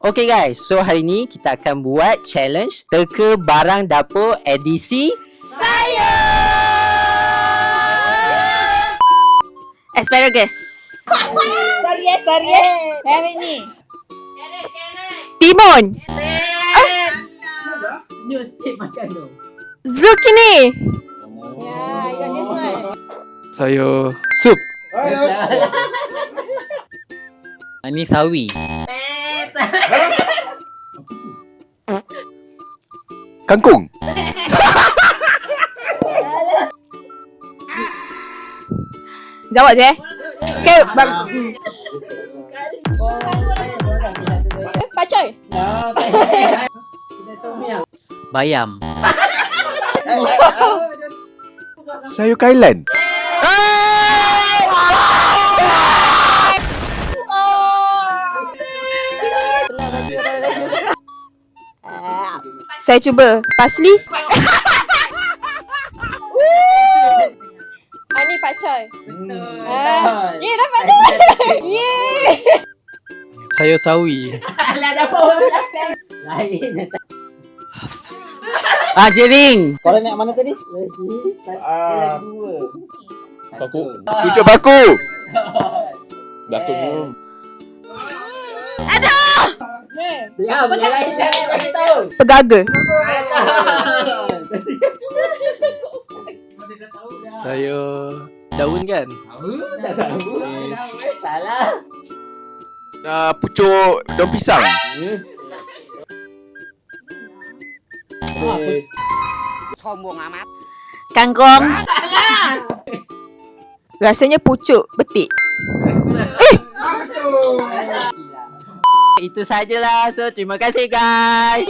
Okay guys, so hari ni kita akan buat challenge teka barang dapur edisi Saya asparagus. Sorry. Hari ni. Timun. New sikit makan tu. Zucchini. Yeah, I got this one. Saya sup. Ini sawi. Kangkung. Jawab je. Okay, Pacoy. Bayam. Sayur kailan. saya cuba parsley. Ni pacoy. Betul. Ya, dapat tu. Yeah. Saya sawi. Alah dapur orang belakang. Lain. Jering. Korang nak mana tadi? Lagi dua. Baku. Tutup baku. Baku. Diam, yang lain jangan bagi tahu. Pegaga. Saya daun kan. Dah tahu. Salah. Pucuk daun pisang. Sombong amat. Kangkung. Rasanya pucuk betik. Itu sajalah. So terima kasih guys.